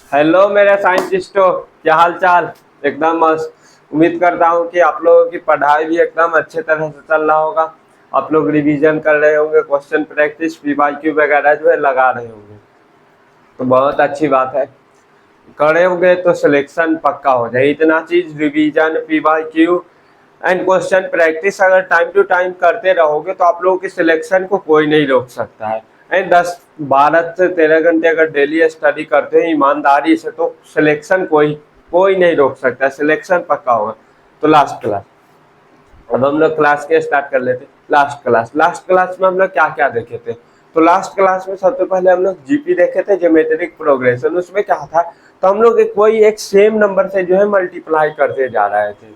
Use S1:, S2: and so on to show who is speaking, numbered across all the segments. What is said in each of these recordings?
S1: Hello मेरे साइंटिस्टों, क्या हाल चाल। एकदम मस्त। उम्मीद करता हूँ कि आप लोगों की पढ़ाई भी एकदम अच्छे तरह से चल रहा होगा। आप लोग रिवीजन कर रहे होंगे, क्वेश्चन प्रैक्टिस पीवाईक्यू वगैरह जो है लगा रहे होंगे, तो बहुत अच्छी बात है। करे होंगे तो सिलेक्शन पक्का हो जाए। इतना चीज revision PYQ and question practice अगर टाइम टू टाइम करते रहोगे तो आप लोगों की सिलेक्शन को कोई नहीं रोक सकता है। एंड 10 12 से 13 घंटे अगर डेली स्टडी करते हैं ईमानदारी से तो सिलेक्शन कोई कोई नहीं रोक सकता, सिलेक्शन पक्का होगा। तो लास्ट क्लास, अब हम लोग क्लास के स्टार्ट कर लेते। लास्ट क्लास में हम लोग क्या क्या देखे थे। तो लास्ट क्लास में सबसे पहले हम लोग जीपी देखे थे, ज्योमेट्रिक प्रोग्रेशन। उसमें क्या था, तो हम लोग कोई एक सेम नंबर से जो है मल्टीप्लाई करते जा रहे थे।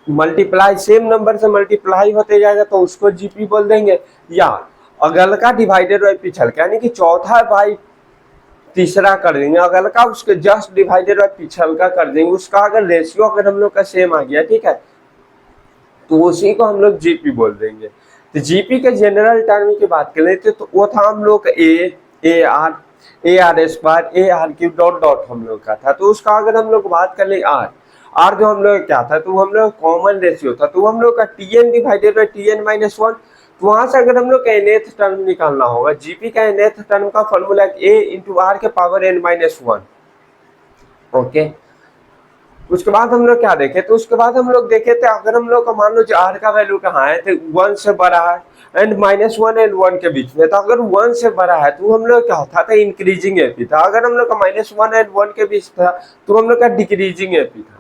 S1: मल्टीप्लाई सेम नंबर से मल्टीप्लाई होते जाएगा तो उसको जीपी बोल देंगे। या अगल का डिवाइडेड बाई पिछल का, यानी कि चौथा बाई तीसरा कर देंगे, अगल का उसके जस्ट डिवाइडेड बाई पिछल का कर देंगे। उसका अगर रेशियो अगर हम लोग का सेम आ गया, ठीक है, तो उसी को हम लोग जीपी बोल देंगे। तो जीपी के जनरल टर्म की बात कर लेते तो वो था हम लोग A R square A R cube dot dot हम लोग का था। तो उसका अगर हम लोग बात कर ले आर, आर जो हम लोग क्या था, तो हम लोग कॉमन रेशियो था, तो हम लोग का T N divided by T N minus one. तो वहां से अगर हम लोग का nth टर्म निकालना होगा, जीपी का nth टर्म का फॉर्मूला ए इंटू आर के power N minus one. Okay, उसके बाद हम लोग क्या देखे, तो उसके बाद हम लोग देखे थे अगर हम लोग का मान लो आर का वैल्यू कहाँ है, तो वन से बड़ा है and minus one and one के बीच में। तो अगर वन से बड़ा है तो हम लोग क्या होता था, इंक्रीजिंग एपी था। अगर हम लोग का माइनस वन एंड वन के बीच था तो हम लोग का डिक्रीजिंग एपी था।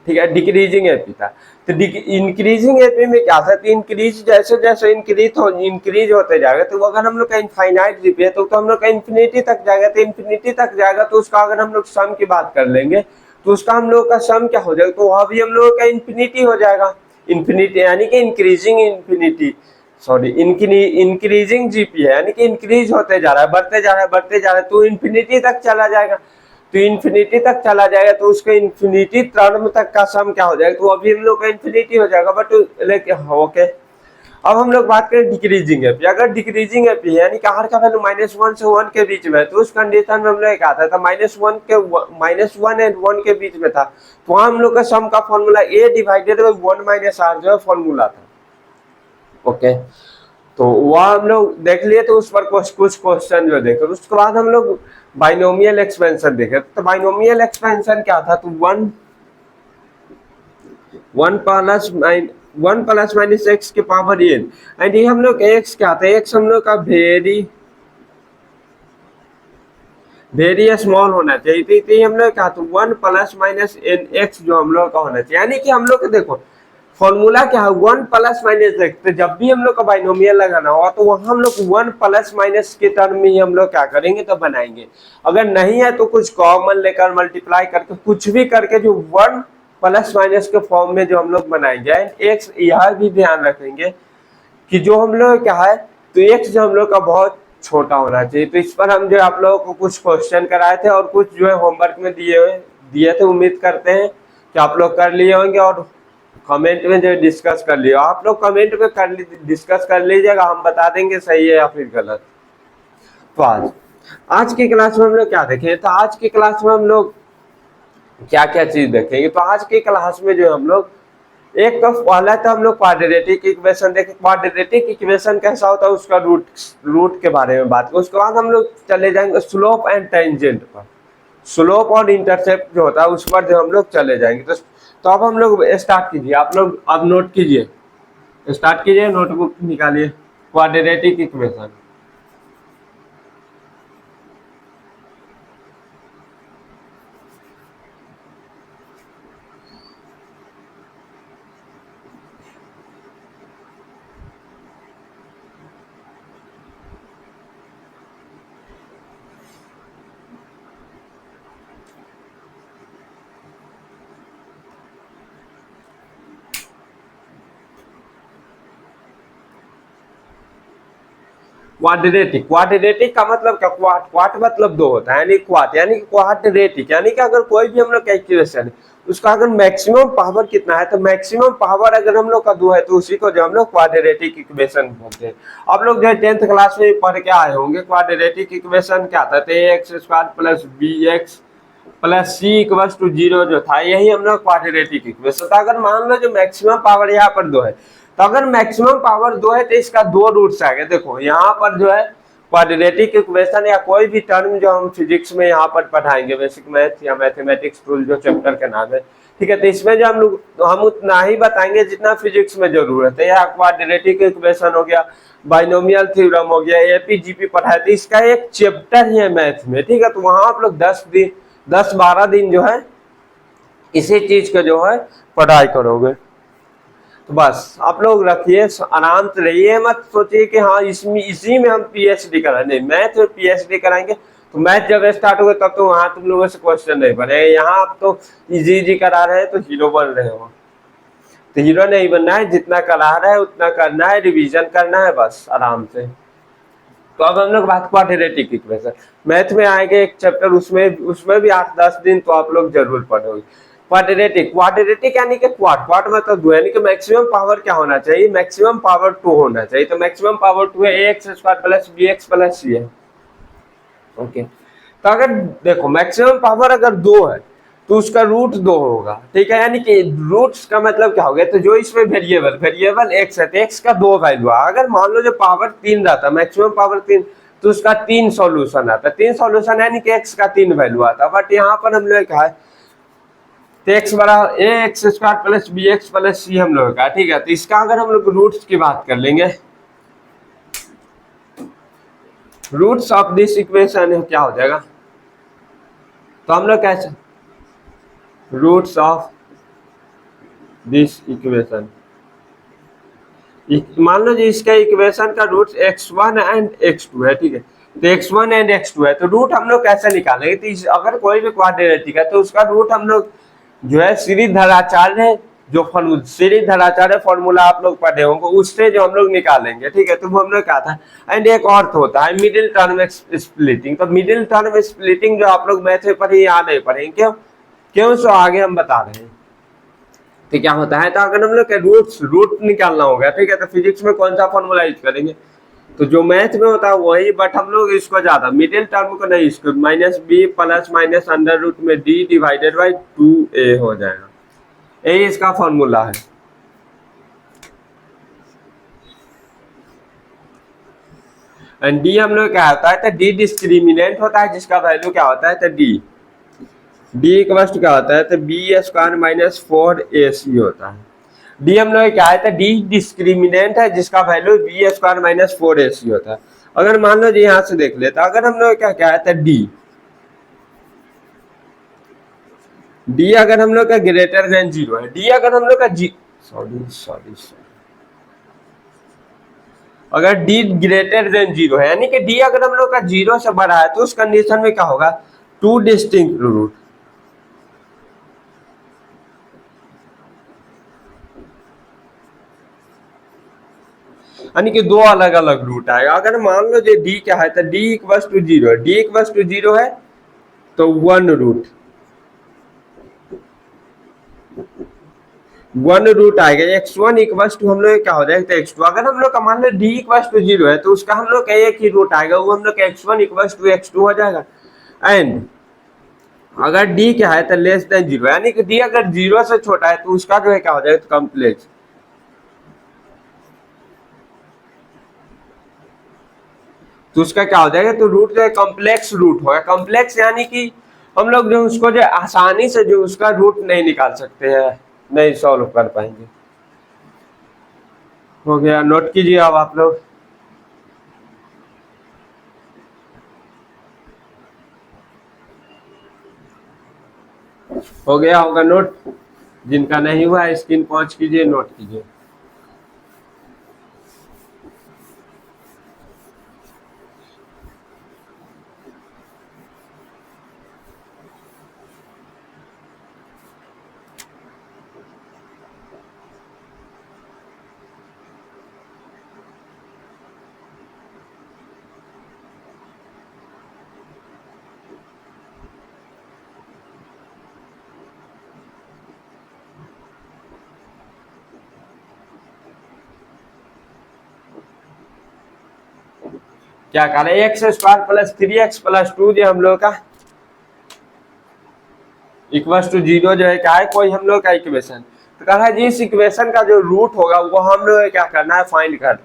S1: ठीक है, डिक्रीजिंग एपी था। तो इंक्रीजिंग एपी में क्या था, तो इंक्रीज जैसे जैसे इंक्रीज होते जाएगा, तो अगर हम लोग का इनफाइनाइट जीपी है तो हम लोग का इन्फिनिटी तक जाएगा। तो इन्फिनिटी तक जाएगा तो उसका अगर हम लोग सम की बात कर लेंगे तो उसका हम लोग का सम क्या हो जाएगा, तो वह भी हम लोग का इन्फिनिटी हो जाएगा। इन्फिनिटी यानी कि increasing infinity, sorry increasing GP है, यानी कि इंक्रीज होते जा रहा है, बढ़ते जा रहा है, बढ़ते जा रहा है, तो इन्फिनिटी तक चला जाएगा। तो इन्फिनिटी तक चला जाएगा तो उसके इन्फिनिटी टर्म तक का सम क्या हो जाएगा, तो अभी हम लोग का इन्फिनिटी हो जाएगा। बट लेकिन ओके, अब हम लोग बात करें डिक्रीजिंग एपी। अगर डिक्रीजिंग एपी है यानी कि आर का वैल्यू माइनस वन से वन के बीच में है, तो उस कंडीशन में हम लोग क्या आता था, माइनस वन एंड वन के बीच में था, तो वहां हम लोग का सम का formula A divided by one minus R जो है फॉर्मूला था। ओके, तो वह हम लोग देख लिए। तो उस पर कुछ क्वेश्चन जो देखे, उसके बाद हम लोग बाइनोमियल एक्सपेंशन देखे। तो बाइनोमियल एक्सपेंशन क्या था, तो one one plus one plus minus x के पावर एन। एंड ये हम लोग एक्स क्या था, एक्स हम लोग का वेरी स्मॉल होना चाहिए। तो हम लोग क्या, तो one plus minus N X जो हम लोग का होना चाहिए, यानी कि हम लोग देखो फॉर्मूला क्या है, वन प्लस माइनस एक्स। तो जब भी हम लोग का बाइनोमियल लगाना होगा तो वहां हम लोग वन प्लस माइनस के टर्म में ही हम लोग क्या करेंगे, तो बनाएंगे। अगर नहीं है तो कुछ कॉमन लेकर मल्टीप्लाई करके कुछ भी करके जो वन प्लस माइनस के फॉर्म में जो हम लोग बनाएंगे। एक्स यह भी ध्यान रखेंगे कि जो हम लोग क्या है, तो एक्स जो हम लोग का बहुत छोटा होना चाहिए। तो इस पर हम जो आप लोगों को कुछ क्वेश्चन कराए थे और कुछ जो है होमवर्क में दिए थे। उम्मीद करते हैं कि आप लोग कर लिए होंगे और कमेंट में जो डिस्कस कर लिया, आप लोग कमेंट में डिस्कस कर लीजिएगा, हम बता देंगे सही है या फिर गलत। तो आज की क्लास में हम लोग क्या देखेंगे, तो आज की क्लास में हम लोग क्या क्या चीज देखेंगे। तो आज की क्लास में जो हम लोग एक तो पहला तो हम लोग क्वाड्रेटिक इक्वेशन देखें। क्वाड्रेटिक इक्वेशन कैसा होता है उसका रूट के बारे में बात करें। उसके बाद हम लोग चले जाएंगे स्लोप एंड टेंजेंट पर, स्लोप और इंटरसेप्ट जो होता है उस पर जो हम लोग चले जाएंगे। तो अब हम लोग स्टार्ट कीजिए, आप लोग अब नोट कीजिए, स्टार्ट कीजिए, नोटबुक निकालिए। क्वाड्रेटिक इक्वेशन, क्वाड्रेटिक, क्वाड्रेटिक का मतलब क्या, क्वाट, क्वाट मतलब दो होता है, यानी क्वाट यानी क्वाड्रेटिक, यानी कि अगर कोई भी हम लोग कैलकुलेशन है उसका अगर मैक्सिमम पावर कितना है, तो मैक्सिमम पावर अगर हम लोग का दो है तो उसी को जो हम लोग क्वाड्रेटिक इक्वेशन बोलते हैं। आप लोग जो 10th क्लास में पढ़ के आए होंगे क्वाड्रेटिक इक्वेशन क्या था, तो A X square plus B X plus C equals to zero जो था, यही हम लोग क्वाड्रेटिक इक्वेशन था। अगर मान लो जो मैक्सिमम पावर यहाँ पर दो है, तो अगर मैक्सिमम पावर दो है तो इसका दो रूट्स आ गए। देखो यहाँ पर जो है क्वाड्रेटिक इक्वेशन या कोई भी टर्म जो हम फिजिक्स में यहाँ पर पढ़ाएंगे, बेसिक मैथ या मैथमेटिक्स टूल जो चैप्टर का नाम है, ठीक है, तो इसमें जो हम उतना ही बताएंगे जितना फिजिक्स में जरूरत है। या क्वाड्रेटिक इक्वेशन हो गया, बाइनोमियल थ्योरम हो गया, एपीजीपी पढ़ाए, तो इसका एक चैप्टर ही है मैथ में, ठीक है। तो वहां आप लोग 10-12 दिन जो है इसी चीज का जो है पढ़ाई करोगे। तो बस आप लोग रखिए, आराम से रहिए, मत सोचिए कि हाँ इसमें इसी में हम पीएचडी कराएंगे। नहीं, मैथ में पीएचडी कराएंगे तो मैथ जब स्टार्ट होगा तब तो वहां तुम लोगों से क्वेश्चन नहीं बने। यहाँ आप तो इजी इजी करा रहे हैं तो हीरो बन रहे हो, तो हीरो नहीं बनना है, जितना करा रहा है उतना करना है, रिवीजन करना है बस आराम से। तो अब हम लोग बात क्वाड्रेटिक इक्वेशन, मैथ में आएंगे एक चैप्टर, उसमें उसमें भी 8-10 दिन तो आप लोग जरूर पढ़ोगे। क्वाड्रेटिक, क्वाड्रेटिक यानी कि क्वाड, क्वाड मतलब दो, यानी कि मैक्सिमम पावर क्या होना चाहिए, मैक्सिमम पावर 2 होना चाहिए। तो मैक्सिमम पावर 2 है A X square plus B X plus C है, ओके। तो अगर देखो मैक्सिमम पावर अगर दो है तो उसका रूट दो होगा, ठीक है, यानी कि रूट्स का मतलब क्या हो गया, तो जो इसमें वेरिएबल वेरिएबल एक्स है तो एक्स का दो वैल्यू है। अगर मान लो जो पावर 3 रहता, मैक्सिमम पावर 3, तो उसका 3 सॉल्यूशन आता, 3 सॉल्यूशन यानी कि एक्स का 3 वैल्यू आता। बट यहाँ पर हम लोग कहा तो एक्स बड़ा A X square plus B X plus C हम लोग का, ठीक है। तो इसका अगर हम लोग रूट्स की बात कर लेंगे, रूट्स ऑफ दिस इक्वेशन क्या हो जाएगा, तो हम लोग कैसे रूट्स ऑफ दिस इक्वेशन, मान लो जी इसका इक्वेशन का रूट x1 एंड x2 है, ठीक है। तो x1 एंड x2 है, तो रूट हम लोग कैसे निकालेंगे, तो अगर कोई भी क्वाड्रेटिक है तो उसका रूट हम लोग जो है सीरीज धराचार्य, जो सीरीज धराचार्य फॉर्मूला आप लोग पढ़े होंगे उससे जो हम लोग निकालेंगे, ठीक है। तो वो हम लोग क्या था, एंड एक और होता है मिडिल टर्म स्प्लिटिंग। तो मिडिल टर्म स्प्लिटिंग जो आप लोग मैथ में पढ़े यहाँ नहीं पढ़ेंगे, क्यों क्यों, सो आगे हम बता रहे हैं। तो क्या होता है, तो अगर हम लोग रूट निकालना होगा, ठीक है, तो फिजिक्स में कौन सा फॉर्मूला यूज करेंगे, तो जो मैथ में होता है वही, बट हम लोग इसको ज्यादा मिडिल टर्म को नहीं, इसको minus B plus minus under root में डी डिवाइडेड बाई 2a हो जाएगा, यही इसका फॉर्मूला है। एंड डी हम लोग क्या होता है, तो डी डिस्क्रिमिनेंट होता है जिसका वैल्यू क्या होता है, तो डी इक्वल टू क्या होता है, तो बी स्क्वायर माइनस 4ac होता है। डी हम लोग क्या है, तो डी डिस्क्रिमिनेंट है जिसका value B square minus 4ac होता है। अगर मान लो जी यहाँ से देख लेते, अगर हम लोग क्या है, तो डी अगर हम लोग का ग्रेटर देन जीरो है, डी अगर हम लोग का सॉरी सॉरी अगर डी ग्रेटर देन जीरो है, यानी कि डी अगर हम लोग का जीरो से बड़ा है, तो उस कंडीशन में क्या होगा, टू डिस्टिंक्ट रूट, यानी कि दो अलग अलग रूट आएगा। अगर मान लो जो डी क्या है, तो डी इक्वल्स टू जीरो है, डी इक्वल्स टू जीरो है तो वन रूट आएगा, x1 इक्वल्स टू हम लोग क्या हो जाएगा, तो x2। अगर हम लोग का मान लो d इक्वल्स टू जीरो है, तो उसका हम लोग का एक ही रूट आएगा, वो हम लोग का x1 इक्वल्स टू x2 हो जाएगा। एंड अगर d क्या है, तो लेस देन जीरो, यानी कि d अगर जीरो से छोटा है तो उसका जो है क्या हो जाएगा, तो कॉम्प्लेक्स। तो उसका क्या हो जाएगा, तो रूट जो है कॉम्प्लेक्स रूट होगा। कॉम्प्लेक्स यानी कि हम लोग जो उसको जो आसानी से जो उसका रूट नहीं निकाल सकते हैं, नहीं सॉल्व कर पाएंगे। हो गया, नोट कीजिए अब आप लोग। हो गया होगा नोट, जिनका नहीं हुआ स्क्रीन पॉज कीजिए, नोट कीजिए। क्या कह रहे हैं, x square plus 3x plus 2 जो हम लोग का इक्वल टू 0 जो है क्या है, कोई हम लोग का इक्वेशन। तो कह रहा है जी इस इक्वेशन का जो रूट होगा वो हम लोग क्या करना है, फाइंड कर।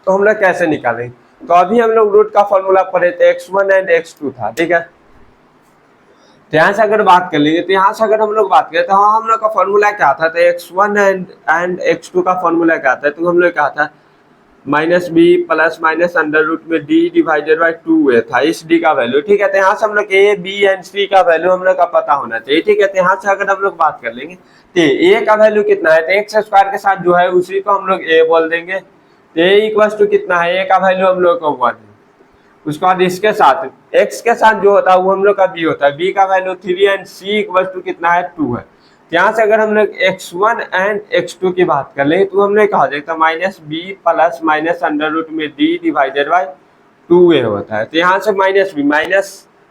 S1: तो हम लोग कैसे निकालेंगे, तो अभी हम लोग रूट का फॉर्मूला पढ़े थे, x1 एंड x2 था, ठीक है। तो यहाँ से अगर बात कर लेंगे, तो यहाँ से अगर हम लोग बात करें तो हाँ हम लोग का फॉर्मूला क्या था, तो x1 एंड x2 का फॉर्मूला क्या था, तो हम लोग क्या था minus B plus minus under root में डी डिवाइडेड बाई 2a था, इस डी का वैल्यू, ठीक है। तो यहाँ से हम लोग ए बी एंड सी का वैल्यू हम लोग का पता होना चाहिए, ठीक है। तो यहाँ से अगर हम लोग बात कर लेंगे तो ए का वैल्यू कितना है, तो एक्स स्क्वायर के साथ जो है उसी को हम लोग ए बोल देंगे। तो ए इक्वल टू कितना है, ए का वैल्यू हम लोग को 1 है। उसके बाद इसके साथ x के साथ जो होता है वो हम लोग का b होता है, b का value 3 and c equal to कितना है 2 है। यहाँ से अगर हम लोग x1 एंड x2 की बात कर ले तो हमने कहा जाएगा minus B plus minus under root में d डिवाइडेड बाई 2a होता है। तो यहाँ से माइनस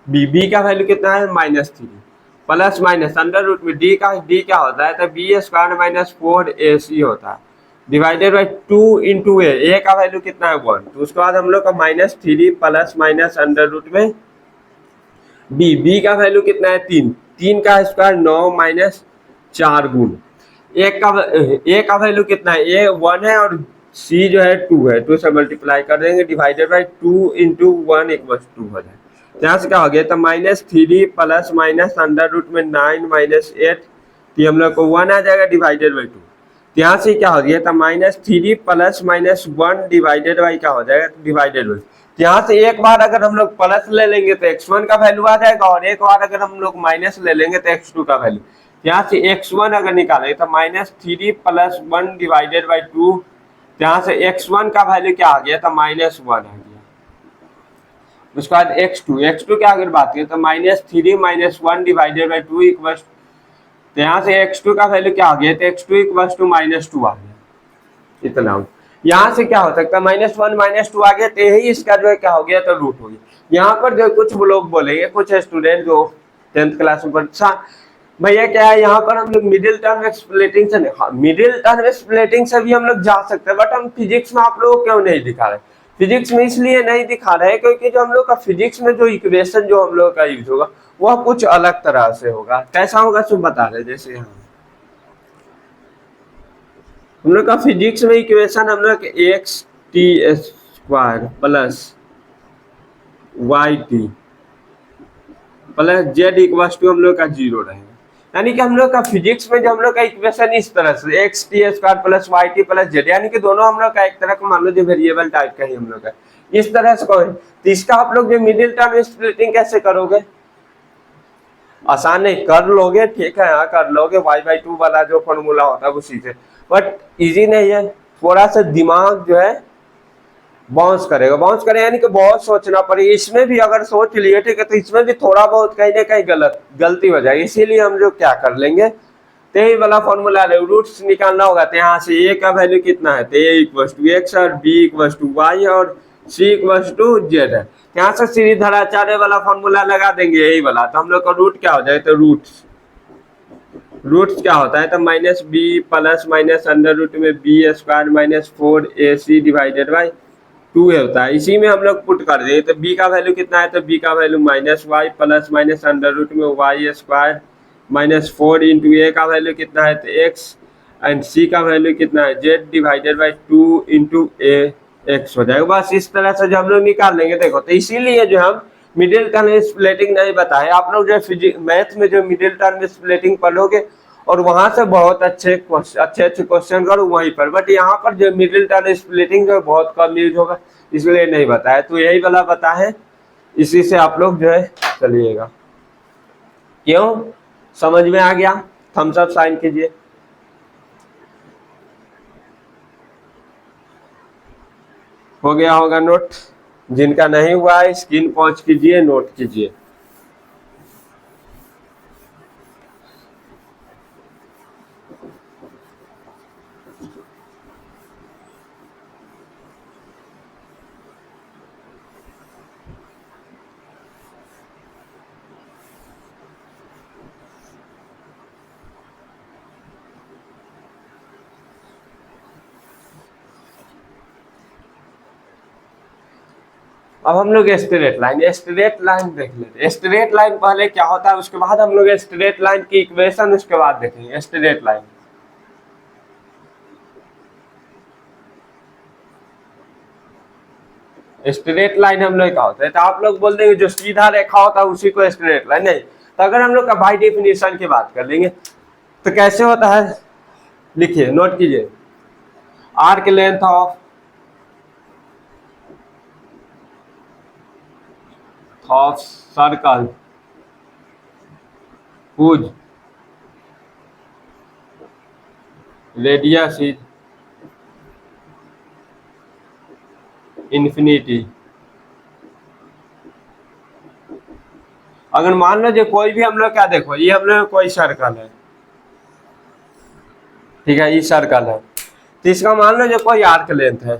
S1: बी का वैल्यू कितना है -3 प्लस माइनस अंडर रूट में d क्या होता है, तो बी स्क्वायर माइनस 4ac होता है डिवाइडेड बाई 2 इंटू ए का वैल्यू कितना है 1। तो उसके बाद हम लोग का -3 प्लस माइनस अंडर रूट में बी का वैल्यू कितना है 3 का स्क्वायर 9 माइनस 4 गुण ए का वैल्यू कितना है, ए 1 है और सी जो है 2 है, 2 से मल्टीप्लाई कर देंगे डिवाइडेड बाई 2 इंटू 1 इक्वल 2 हो जाए। यहाँ से क्या हो गया, तो -3 प्लस माइनस अंडर रूट में 9 माइनस 8, तो हम लोग को 1 आ जाएगा डिवाइडेड बाई 2। यहाँ से क्या हो गया था -3 प्लस -1 डिवाइडेड बाई क्या हो जाएगा, डिवाइडेड बाई। यहाँ से एक बार अगर हम लोग प्लस ले लेंगे तो x1 का वैल्यू आ जाएगा, और एक बार अगर हम लोग माइनस ले लेंगे तो x2 का वैल्यू। यहाँ से x1 अगर निकालेंगे तो -3 प्लस 1 डिवाइडेड बाई 2, यहाँ से x1 का वैल्यू क्या आ गया था -1 आ गया। उसके बाद x2 की अगर बात करें तो -3 -1 डिवाइडेड बाई 2 इक्वल, तो यहाँ से x2 का वैल्यू क्या आ गया, तो x2 इक्वल टू -2 आ गया। इतना यहाँ से क्या हो सकता है -1 -2 आ गया, तो यही इसका जो है क्या हो गया, तो रूट हो गया। यहाँ पर जो कुछ लोग बोलेंगे, कुछ स्टूडेंट जो 10th क्लास में पढ़ता भैया क्या है, यहाँ पर हम लोग मिडिल टर्म स्प्लिटिंग से, मिडिल टर्म स्प्लिटिंग से भी हम लोग जा सकते हैं, बट हम फिजिक्स में आप लोग क्यों नहीं दिखा रहे। फिजिक्स में इसलिए नहीं दिखा रहे क्योंकि जो हम लोग का फिजिक्स में जो इक्वेशन जो हम लोग का यूज होगा वह कुछ अलग तरह से होगा। कैसा होगा सब बता रहे, जैसे यहाँ हम लोग का फिजिक्स में इक्वेशन हम लोग X T square plus Y T plus Z equal to हम लोग का 0 रहेगा। यानी कि हम लोग का फिजिक्स में जो हम लोग का इक्वेशन इस तरह से X T square plus Y T plus Z, यानी कि दोनों हम लोग का एक तरह का मान लो जो वेरिएबल टाइप का ही हम लोग का इस तरह से कौन। तो इसका आप लोग जो मिडिल टर्म स्प्लिटिंग कैसे करोगे, आसान नहीं कर लोगे, ठीक है हाँ कर लोगे, y/2 वाला जो फॉर्मूला होता है उसी से, बट इजी नहीं है, थोड़ा सा दिमाग जो है बाउंस करेगा, बाउंस करे यानी कि बहुत सोचना पड़ेगा। इसमें भी अगर सोच लिए ठीक है तो इसमें भी थोड़ा बहुत कहीं ना कहीं गलती हो जाएगी, इसीलिए हम लोग क्या कर लेंगे, तो यही वाला फॉर्मूला रूट्स निकालना होगा। तो यहाँ से ए का वैल्यू कितना है, तो ए इक्वल टू एक्स और बी इक्वल टू वाई और सी इक्वल टू जेड है। यहाँ से श्रीधराचार्य वाला फॉर्मूला लगा देंगे यही वाला, तो हम लोग का रूट क्या हो जाए, तो रूट्स क्या होता है, तो -b plus minus under root में B square minus 4ac divided by 2 होता है। इसी में हम लोग पुट कर दें, तो b का वैल्यू कितना है, तो b का value -y plus minus under root में y square minus 4 into A का वैल्यू कितना है, तो x एंड c का वैल्यू कितना है, z divided by 2 into A X हो जाएगा। बस इस तरह से जो हम लोग निकाल लेंगे। देखो तो इसीलिए जो हम मिडिल टर्म स्प्लिटिंग नहीं बताए, आप लोग जो फिजिक्स मैथ में जो मिडिल टर्म स्प्लिटिंग पढ़ोगे और वहां से बहुत अच्छे क्वेश्चन करो वहीं पर, बट यहाँ पर जो मिडिल टर्म स्प्लिटिंग जो बहुत कम यूज होगा इसलिए नहीं बताया, तो यही वाला बता है, इसी से आप लोग जो है चलिएगा। क्यों समझ में आ गया, थम्स अप साइन कीजिए। हो गया होगा नोट, जिनका नहीं हुआ है स्क्रीन पॉज कीजिए, नोट कीजिए। अब हम लोग स्ट्रेट लाइन देख लेते हैं। स्ट्रेट लाइन पहले क्या होता है, उसके बाद हम लोग स्ट्रेट लाइन की इक्वेशन उसके बाद देखेंगे। स्ट्रेट लाइन हम लोग क्या होता है, तो आप लोग बोल देंगे जो सीधा रेखा होता है उसी को स्ट्रेट लाइन। नहीं, तो अगर हम लोग का बाई डेफिनेशन की बात कर लेंगे तो कैसे होता है, लिखिए, नोट कीजिए। Arc length of circle whose radius is infinity। अगर मान लो जो कोई भी हम लोग क्या, देखो ये हम लोग कोई सर्कल है, ठीक है, ये सर्कल है, तो इसका मान लो जो कोई आर्क लेंथ है,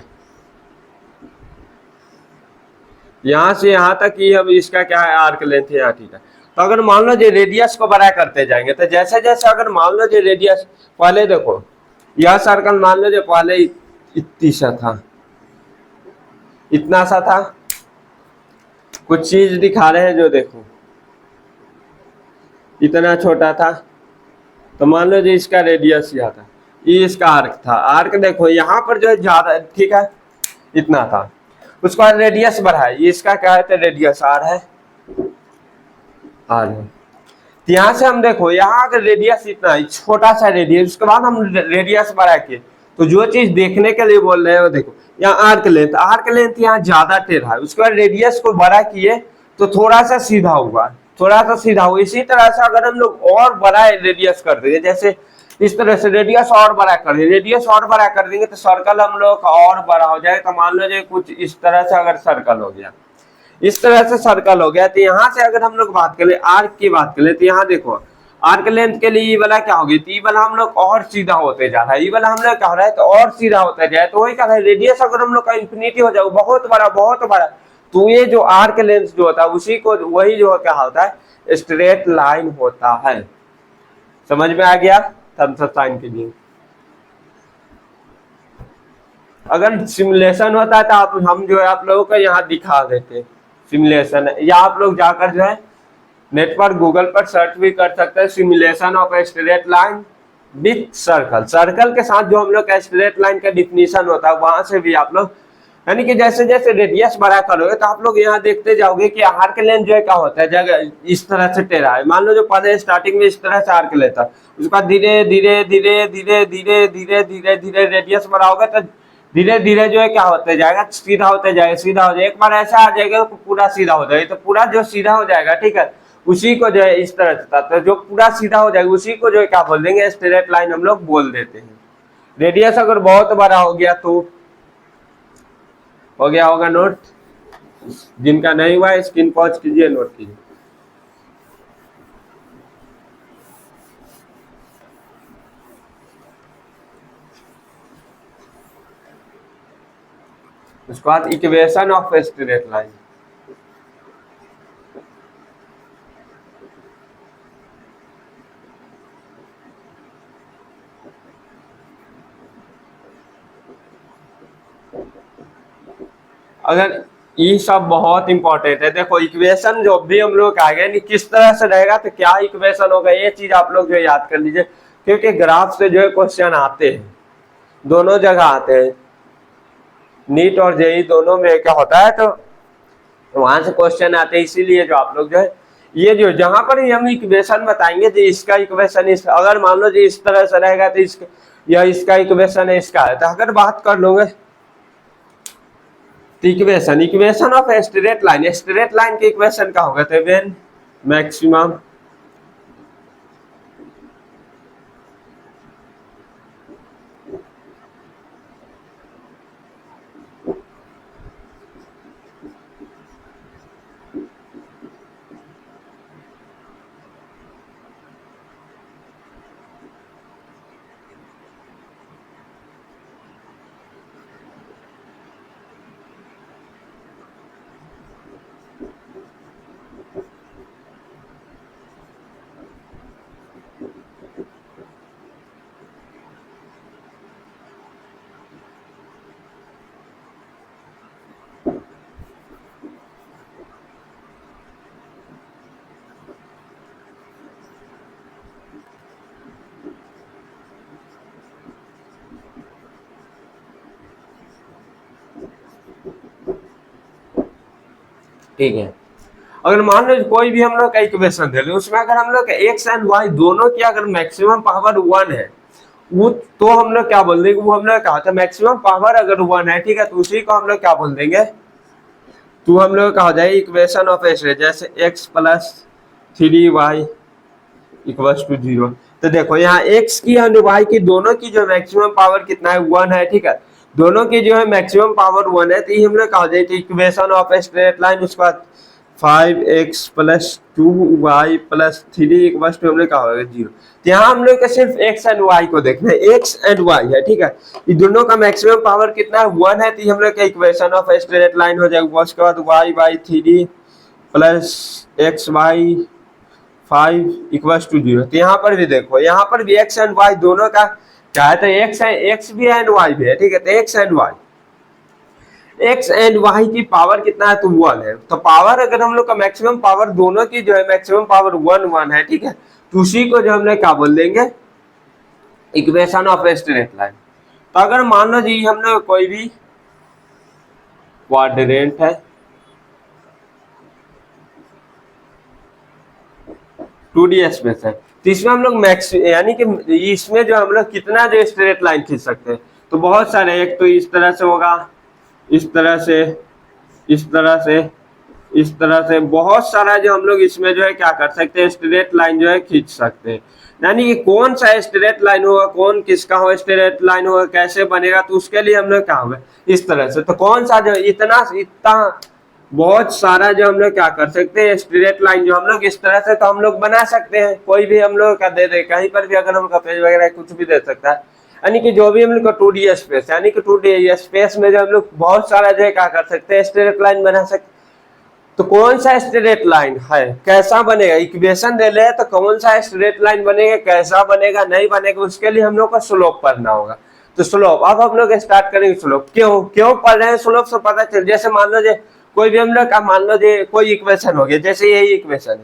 S1: यहां से यहां तक ये अब इसका क्या है, आर्क लेंथ है यहाँ, ठीक है। तो अगर मान लो जो रेडियस को बड़ा करते जाएंगे, तो जैसे जैसे अगर मान लो जो रेडियस, पहले देखो यह सर्कल मान लो जो पहले इतनी सा था, इतना सा था, कुछ चीज दिखा रहे हैं जो देखो इतना छोटा था, तो मान लो जो इसका रेडियस यह था, ये इसका आर्क था। आर्क देखो यहाँ पर जो है ज्यादा, ठीक है, इतना था, उसका रेडियस बढ़ा है, ये इसका क्या है, तो रेडियस आर है, आर है। तो यहाँ से हम देखो यहाँ अगर रेडियस इतना है, छोटा सा रेडियस, उसके बाद हम रेडियस बढ़ा के, तो जो चीज देखने के लिए बोल रहे हैं वो देखो, यहाँ आर्क लेंथ यहाँ ज्यादा टेढ़ा है, उसके बाद रेडियस को बड़ा किए तो थोड़ा सा सीधा हुआ, थोड़ा सा सीधा हुआ। इसी तरह से अगर हम लोग और बड़ा रेडियस कर देंगे, जैसे इस तरह से रेडियस और बड़ा कर देंगे, रेडियस और बड़ा कर देंगे तो सर्कल हम लोग का और बड़ा हो जाएगा। तो मान लो जो कुछ इस तरह से अगर सर्कल हो गया, इस तरह से सर्कल हो गया, तो यहाँ से अगर हम लोग बात करें आर्क की बात करें, तो यहाँ देखो आर्क लेंथ के लिए ये वाला क्या होगी, तो ये वाला हम लोग और सीधा होते जा रहा है, ये वाला हम लोग क्या हो रहा है, तो और सीधा होता जाए, तो वही क्या है, रेडियस अगर हम लोग का इंफिनिटी हो जाए, बहुत बड़ा, तो ये जो आर्क लेंथ जो होता है उसी को, वही जो क्या होता है, स्ट्रेट लाइन होता है। समझ में आ गया, थम्स अप साइन कीजिए। अगर सिमुलेशन होता है तो आप हम जो है आप लोगों को यहाँ दिखा देते, सिमुलेशन है, या आप लोग जाकर जो है नेट पर गूगल पर सर्च भी कर सकते हैं, simulation of straight line with circle. Circle के साथ जो हम लोग का स्ट्रेट लाइन का डिफिनीशन होता है, वहां से भी आप लोग, यानी कि जैसे जैसे रेडियस बड़ा करोगे तो आप लोग यहाँ देखते जाओगे कि आर्क लेंथ जो है क्या होता है, जगह इस तरह से टेढ़ा है। मान लो जो पहले स्टार्टिंग में इस तरह से आर्क लेंथ था, उसके बाद धीरे धीरे धीरे धीरे धीरे धीरे धीरे धीरे रेडियस बड़ा होगा, तो धीरे धीरे जो है क्या होते जाएगा, सीधा होते जाएगा, सीधा हो जाएगा। एक बार ऐसा आ जाएगा तो पूरा सीधा हो जाएगा, तो पूरा जो सीधा हो जाएगा, ठीक है, उसी को जो है इस तरह से, तो जो पूरा सीधा हो जाएगा उसी को जो है क्या बोल देंगे, स्ट्रेट लाइन हम लोग बोल देते हैं। रेडियस अगर बहुत बड़ा हो गया तो हो गया होगा नोट, जिनका नहीं हुआ स्क्रीन पॉज कीजिए, नोट कीजिए। उसके बाद इक्वेशन ऑफ स्ट्रेट लाइन। अगर ये सब बहुत इंपॉर्टेंट है, देखो इक्वेशन जो भी हम लोग आ गए किस तरह से रहेगा, तो क्या इक्वेशन होगा, ये चीज आप लोग जो याद कर लीजिए, क्योंकि ग्राफ से जो है क्वेश्चन आते हैं, दोनों जगह आते हैं, नीट और जेई दोनों में क्या होता है, तो वहां से क्वेश्चन आते हैं। इसीलिए जो आप लोग जो है ये जो जहां पर हम इक्वेशन बताएंगे, जो इसका इक्वेशन इस, अगर मान लो जो इस तरह से रहेगा तो इसका, यह इसका इक्वेशन है, इसका है, तो अगर बात कर लोगे तो इक्वेशन ऑफ स्ट्रेट लाइन के इक्वेशन का होगा, तो व्हेन मैक्सिमम ठीक है। अगर मान लो कोई भी हम लोग का इक्वेशन दे ले, उसमें अगर हम लोग एक्स एंड वाई दोनों की अगर मैक्सिमम पावर 1 है, वो तो हम लोग क्या बोल देंगे, वो हम लोग कहा था मैक्सिमम पावर अगर 1 है, ठीक है, तो उसी को हम लोग क्या बोल देंगे, तो हम लोग कहा जाए इक्वेशन ऑफ एक्स, जैसे X plus 3y equals to 0। तो देखो यहाँ x की और y की दोनों की जो मैक्सिमम पावर कितना है, 1 है, ठीक है, दोनों की जो है मैक्सिमम पावर 1 है, तो ये हम लोग कहा जाए equation of a straight line, उसके बाद 5x plus 2y plus 3 equals to हम लोग कहा होगा 0। तो यहाँ हम लोग का सिर्फ x एंड y को देखना है, x एंड y है, ठीक है, ये दोनों का मैक्सिमम पावर कितना है, 1 है, तो हम लोग का equation of a straight line हो जाएगा। उसके बाद y by 3 plus X by 5 equals to 0। तो यहाँ पर भी देखो, यहाँ पर भी x एंड y दोनों का क्या है, तो x भी है एंड y भी है, ठीक है, तो x एंड y की पावर कितना है, तो 1 है। तो पावर अगर हम लोग का मैक्सिमम पावर दोनों की जो है मैक्सिमम पावर 1 है, ठीक है, तो उसी को जो हमने क्या बोल देंगे, equation of a straight line. तो अगर मान लो जी हम लोग कोई भी क्वाड्रेंट है, 2D स्पेस है, तो इसमें हम लोग मैक्स यानी कि इसमें जो हम लोग कितना जो स्ट्रेट लाइन खींच सकते हैं, तो बहुत सारे, एक तो इस तरह से होगा, इस तरह से, इस तरह से, इस तरह से, बहुत सारा जो हम लोग इसमें जो है क्या कर सकते हैं, स्ट्रेट लाइन जो है खींच सकते हैं। यानी कि कौन सा स्ट्रेट लाइन होगा, कौन किसका हो स्ट्रेट लाइन होगा, कैसे बनेगा, तो उसके लिए हम लोग क्या होगा इस तरह से। तो कौन सा जो इतना बहुत सारा जो हम लोग क्या कर सकते हैं, स्ट्रेट लाइन जो हम लोग इस तरह से तो हम लोग बना सकते हैं, कोई भी हम लोग का दे दे, कहीं पर भी अगर हम लोग पेज वगैरह कुछ भी दे सकता है, यानी कि जो भी हम लोग का 2D स्पेस, यानी कि 2D स्पेस में जो हम लोग बहुत सारा जो है क्या कर सकते हैं, स्ट्रेट लाइन बना सकते। तो कौन सा स्ट्रेट लाइन है, कैसा बनेगा, इक्वेशन दे ले तो कौन सा स्ट्रेट लाइन बनेगा, कैसा बनेगा, नहीं बनेगा, उसके लिए हम लोग को स्लोप पढ़ना होगा। तो स्लोप अब हम लोग स्टार्ट करेंगे। स्लोप क्यों पढ़ रहे हैं, स्लोप से पता चल, जैसे मान लो जो कोई भी हम लोग का मान लो जो कोई इक्वेशन हो गया, जैसे यही इक्वेशन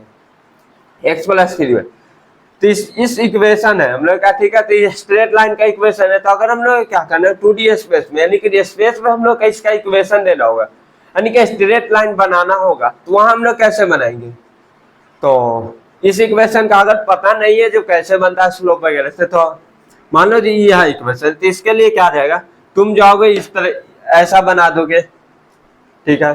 S1: है x प्लस 3, तो इस इक्वेशन है हम लोग का, ठीक है, तो ये स्ट्रेट लाइन का इक्वेशन है। तो अगर हम लोग क्या करना है 2D स्पेस में, यानी कि स्पेस में हम लोग का इसका इक्वेशन देना होगा, यानी कि स्ट्रेट लाइन बनाना होगा, तो वहां हम लोग कैसे बनाएंगे, तो इस इक्वेशन का अगर पता नहीं है जो कैसे बनता है स्लोप वगैरह से, तो मान लो जी यह इक्वेशन, तो इसके लिए क्या रहेगा, तुम जाओगे इस तरह ऐसा बना दोगे, ठीक है,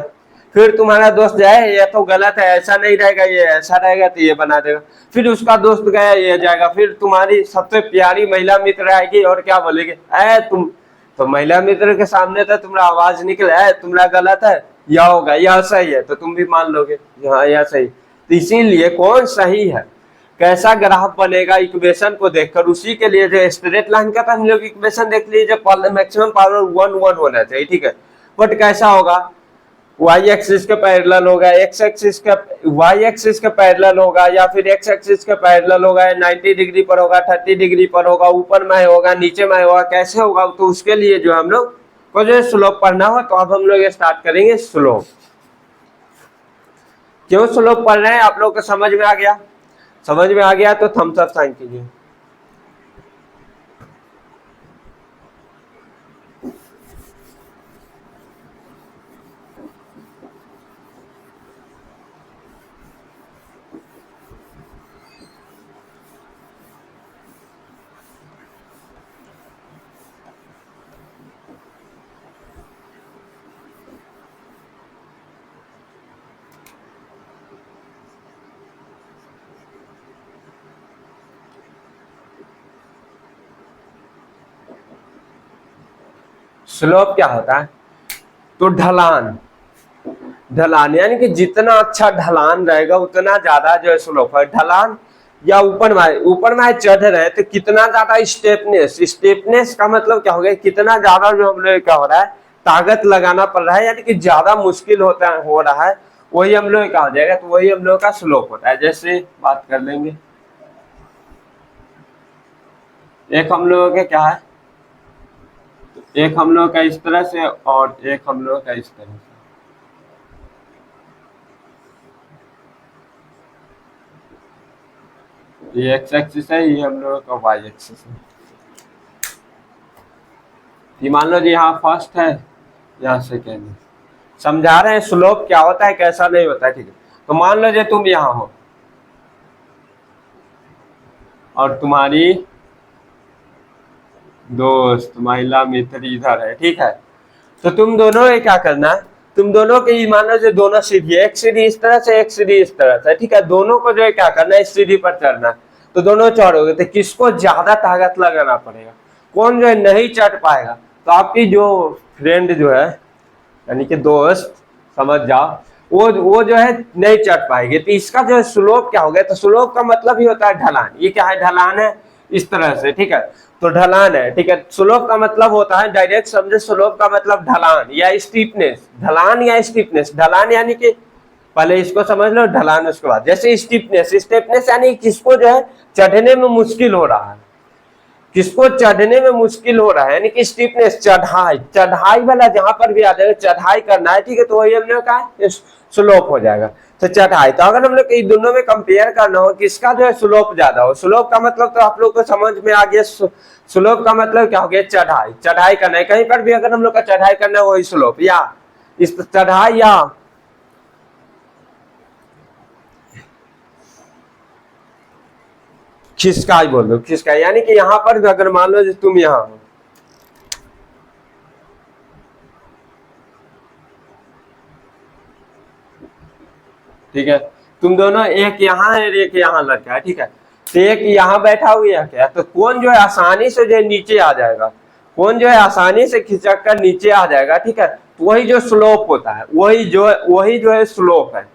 S1: फिर तुम्हारा दोस्त जाए ये तो गलत है, ऐसा नहीं रहेगा, ये ऐसा रहेगा, तो ये बना देगा, फिर उसका दोस्त गया ये जाएगा, फिर तुम्हारी सबसे प्यारी महिला मित्र आएगी और क्या बोलेगी, ऐ तुम, तो महिला मित्र के सामने तो तुम्हारा आवाज निकले, ऐ तुम्हारा गलत है, यह होगा, यह सही है, तो तुम भी मान लोगे हाँ यह सही। तो इसीलिए कौन सही है, कैसा ग्राफ बनेगा इक्वेशन को देखकर, उसी के लिए जो स्ट्रेट लाइन का हम लोग इक्वेशन देख लीजिए, मैक्सिमम पावर 1 होना चाहिए, ठीक है, बट कैसा होगा, y एक्सिस के पैरेलल होगा, x एक्सिस का y एक्सिस के पैरेलल होगा, या फिर x एक्सिस के पैरेलल होगा, 90 डिग्री पर होगा, 30 डिग्री पर होगा, ऊपर में होगा, नीचे में होगा, कैसे होगा, तो उसके लिए जो हम लोग को जो स्लोप पढ़ना हो, तो अब हम लोग स्टार्ट करेंगे स्लोप। क्यों स्लोप पढ़ रहे हैं, आप लोग को समझ में आ गया, समझ में आ गया तो थम्स अप साइन कीजिए। स्लोप क्या होता है, तो ढलान, ढलान यानी कि जितना अच्छा ढलान रहेगा उतना ज्यादा जो है स्लोप है। ढलान या ऊपर में चढ़ रहे तो कितना ज्यादा स्टेपनेस, स्टेपनेस का मतलब क्या हो गया, कितना ज्यादा जो हम लोग क्या हो रहा है ताकत लगाना पड़ रहा है, यानी कि ज्यादा मुश्किल हो रहा है, वही हम लोग क्या हो जाएगा, तो वही हम लोग का स्लोप होता है। जैसे बात कर लेंगे, एक हम लोगों का क्या है, एक हम लोग का इस तरह से और एक हम लोग का इस तरह से, ये एक्स एक्सिस है, ये हम लोग का वाई एक्सिस है। ये मान लो जी यहाँ फर्स्ट है, यहाँ सेकेंड है, समझा रहे हैं स्लोप क्या होता है कैसा नहीं होता है, ठीक है। तो मान लो जो तुम यहाँ हो और तुम्हारी दोस्त महिला मित्र इधर है, ठीक है। तो तुम दोनों ने क्या करना है, तुम दोनों के ही मान लो जो दोनों सीढ़ी है, एक सीढ़ी इस तरह से एक सीढ़ी इस तरह से, ठीक है। दोनों को जो है क्या करना है, इस सीढ़ी पर चढ़ना है। तो दोनों चढ़ोगे तो किसको ज्यादा ताकत लगाना पड़ेगा, कौन जो है नहीं चढ़ पाएगा। तो आपकी जो फ्रेंड जो है यानी कि दोस्त समझ जाओ, वो जो है नहीं चढ़ पाएगी। तो इसका जो है स्लोप क्या हो गया, तो स्लोप का मतलब ही होता है ढलान। ये क्या है, ढलान है इस तरह से, ठीक है। तो ढलान है, ठीक है। स्लोप का मतलब होता है, डायरेक्ट समझे, स्लोप का मतलब ढलान या स्टीपनेस। ढलान या स्टीपनेस, ढलान यानी कि पहले इसको समझ लो, ढलान उसके बाद जैसे स्टीपनेस। स्टीपनेस यानी किसको जो है चढ़ने में मुश्किल हो रहा है, किसको चढ़ने में मुश्किल हो रहा है, यानी कि स्टीपनेस, चढ़ाई। चढ़ाई वाला जहां पर भी आ जाएगा, चढ़ाई करना है, ठीक है, तो वही हमने कहा स्लोप हो जाएगा। तो चढ़ाई, तो अगर हम लोग इन दोनों में कंपेयर करना हो किसका जो है स्लोप ज्यादा हो, स्लोप का मतलब तो आप लोग को समझ में आ गया। स्लोप का मतलब क्या हो गया, चढ़ाई। चढ़ाई करना है कहीं पर भी, अगर हम लोग का चढ़ाई करना है वही स्लोप, या इस चढ़ाई या खिसकाई बोल दो, खिसकाई यानी कि यहाँ पर भी अगर मान लो तुम यहाँ हो, ठीक है, तुम दोनों एक यहाँ है एक यहाँ लड़का है, ठीक है। तो एक यहाँ बैठा हुआ है क्या, तो कौन जो है आसानी से जो है नीचे आ जाएगा, कौन जो है आसानी से खिसक कर नीचे आ जाएगा, ठीक है। तो वही जो स्लोप होता है, वही जो है स्लोप है।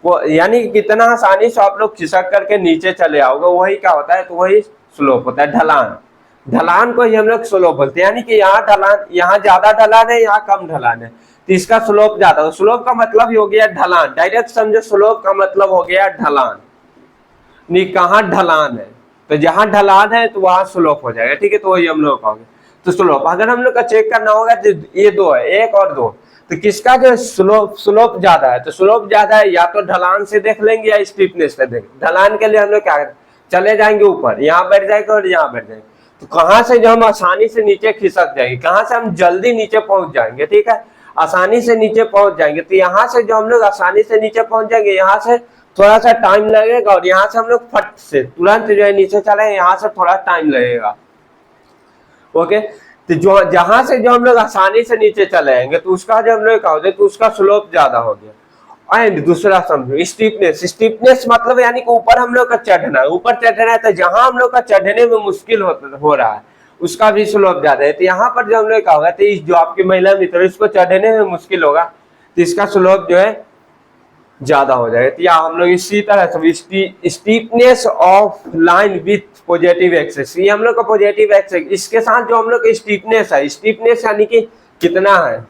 S1: वो यानी कितना आसानी से आप लोग खिसक करके नीचे चले आओगे, वही क्या होता है, तो वही स्लोप होता है, ढलान। ढलान को ही हम लोग स्लोप बोलते हैं, यानी कि यहाँ ढलान, यहाँ ज्यादा ढलान है, यहाँ कम ढलान है, तो इसका स्लोप ज्यादा हो। स्लोप का मतलब ही हो गया ढलान, डायरेक्ट समझो, स्लोप का मतलब हो गया ढलान। नहीं, कहाँ ढलान है, तो जहां ढलान है तो वहां स्लोप हो जाएगा, ठीक है। तो वही हम लोग कहोगे। तो स्लोप अगर हम लोग का चेक करना होगा तो ये दो है, एक और दो, तो किसका जो स्लोप ज्यादा है, तो स्लोप ज्यादा है या तो ढलान से देख लेंगे या स्टीपनेस से देख। ढलान के लिए हम लोग क्या करें, चले जाएंगे ऊपर, यहाँ बैठ जाएंगे और यहाँ बैठ जाएंगे। तो कहाँ से जो हम आसानी से नीचे खिसक जाएंगे, कहाँ से हम जल्दी नीचे पहुंच जाएंगे, ठीक है, आसानी से नीचे पहुंच जाएंगे। तो यहाँ से जो हम लोग आसानी से नीचे पहुंच जाएंगे, यहाँ से थोड़ा सा टाइम लगेगा, और यहाँ से हम लोग फट से तुरंत जो है नीचे चले, यहाँ से थोड़ा टाइम लगेगा, ओके। तो जो जहां से जो हम लोग आसानी से नीचे चले आएंगे, तो उसका जो हम लोग कहोगे तो उसका स्लोप ज्यादा हो गया। एंड दूसरा समझो स्टीपनेस। स्टीपनेस मतलब यानी कि ऊपर हम लोग का चढ़ना है, ऊपर चढ़ना है, तो जहां हम लोग का चढ़ने में मुश्किल हो रहा है उसका भी स्लोप ज्यादा है। तो यहाँ पर जो हम लोग कहोगे, तो इस जो आपकी महिला मित्र इसको चढ़ने में मुश्किल होगा, तो इसका स्लोप जो है ज्यादा हो जाएगा। तो या हम लोग इसी तरह से steepness of line with positive axis, ये हम लोग का पॉजिटिव एक्सेस, इसके साथ जो हम लोग का स्टीपनेस है, स्टीपनेस यानी कि कितना है,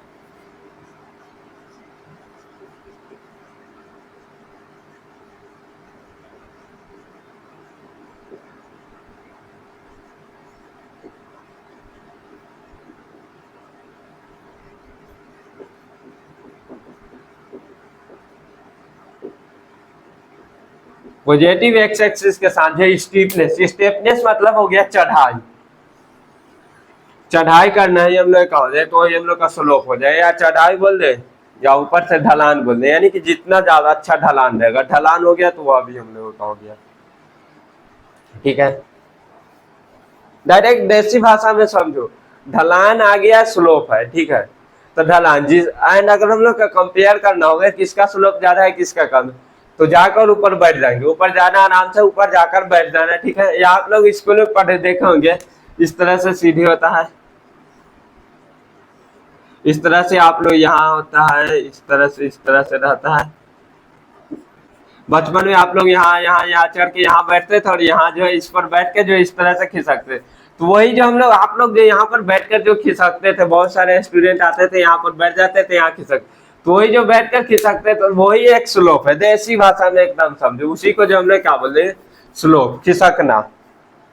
S1: पॉजिटिव एक्स एक्सिस के साथ जो स्टीपनेस। स्टीपनेस मतलब हो गया चढ़ाई, चढ़ाई करना है हम लोग कहो दे, तो हम लोग का स्लोप हो जाए, या चढ़ाई बोल दे या ऊपर से ढलान बोल दे, यानी कि जितना ज्यादा अच्छा ढलान रहेगा, ढलान हो गया तो वह भी हम लोग का हो गया, ठीक है। डायरेक्ट देसी भाषा में समझो, ढलान आ गया स्लोप है, ठीक है। तो ढलान जिस एंड अगर हम लोग का कंपेयर करना होगा किसका स्लोप ज्यादा है किसका कम, तो जाकर ऊपर बैठ जाएंगे, ऊपर जाना आराम से, ऊपर जाकर बैठ जाना, ठीक है। या आप लोग स्कूल में पढ़े देखे होंगे, इस तरह से सीढ़ी होता है, इस तरह से आप लोग यहाँ होता है, इस तरह से रहता है। बचपन में आप लोग यहाँ चढ़ के यहाँ बैठते थे, और यहाँ जो है इस पर बैठ के जो इस तरह से खिसकते। तो वही जो हम लोग आप लोग जो यहाँ पर बैठ कर जो खिसकते थे, बहुत सारे स्टूडेंट आते थे यहाँ पर बैठ जाते थे, यहाँ खिसक, तो वही जो बैठ कर खिसकते तो वही एक स्लोप है, देसी भाषा में एकदम समझो, उसी को जो हम लोग क्या बोलते हैं, स्लोप, खिसकना,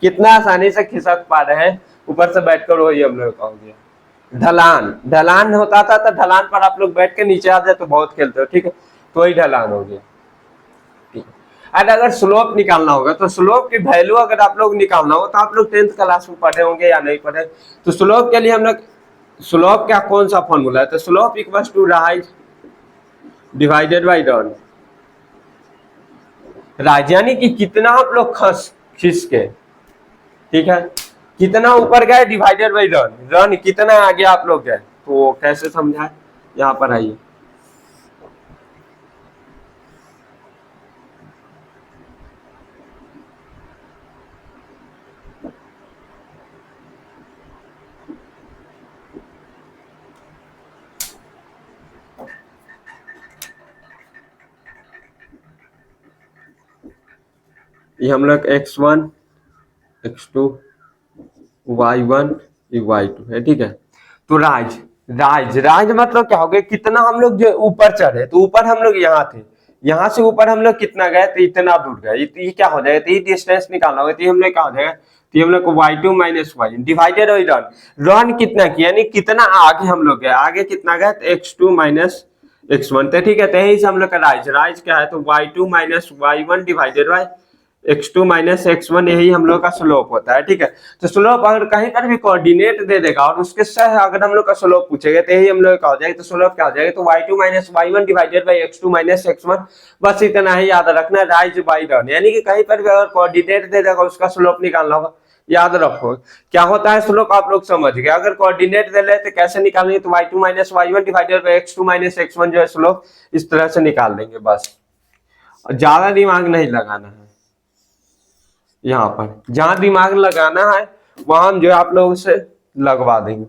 S1: कितना आसानी से खिसक पा रहे हैं ऊपर से बैठकर, वही हम लोग कहोगे। ढलान, ढलान होता था तो ढलान पर आप लोग बैठ के नीचे आ जाए तो बहुत खेलते हो, ठीक है, तो वही ढलान हो गया, ठीक है। और अगर स्लोप निकालना होगा, तो स्लोप की वैल्यू अगर आप लोग निकालना हो, तो आप लोग 10th क्लास में पढ़े होंगे या नहीं पढ़े, तो स्लोप के लिए हम लोग, स्लोप का कौन सा फॉर्मूला है, तो slope equal to rise divided by run. Rise यानी कि कितना आप लोग खींच के, ठीक है, कितना ऊपर गए डिवाइडेड बाई रन, रन कितना आगे आप लोग गए, तो कैसे समझा, यहाँ पर आइए। ये हम लोग x1 x2 y1 y2 है, ठीक है। तो राइज राइज राइज मतलब क्या हो गया, कितना हम लोग जो ऊपर चढ़े, तो ऊपर हम लोग यहाँ थे, यहाँ से ऊपर हम लोग कितना गए, तो इतना दूर गए, ये क्या हो जाएगा, तो ये डिस्टेंस निकालना होगा, तो हम लोग क्या हो जाएगा, तो हम लोग को y2 minus Y divided by run, run कितना किया, यानी कितना आगे हम लोग गए, आगे कितना गए, तो x2 माइनस x1, तो ठीक है, तो यही से हम लोग का राइज राइज क्या है, तो y2 minus y1 divided by x2 minus x1, यही हम लोग का स्लोप होता है, ठीक है। तो स्लोप अगर कहीं पर भी कोऑर्डिनेट दे देगा और उसके सह अगर हम लोग का स्लोप पूछेगा, तो यही हम लोग का हो जाएगा, तो स्लोप क्या हो जाएगा, तो y2 minus y1 divided by x2 minus x1, बस इतना ही याद रखना, राइज बाई रन, यानी कि कहीं पर भी अगर कोऑर्डिनेट दे देगा उसका स्लोप निकालना होगा, याद रखो क्या होता है स्लोप, आप लोग समझ गए। अगर कोऑर्डिनेट दे ले तो कैसे निकालेंगे, तो y2 minus y1 divided by x2 minus x1 जो है स्लोप, इस तरह से निकाल देंगे, बस ज्यादा दिमाग नहीं लगाना है। यहाँ पर जहां दिमाग लगाना है वहां हम जो है आप लोगों से लगवा देंगे।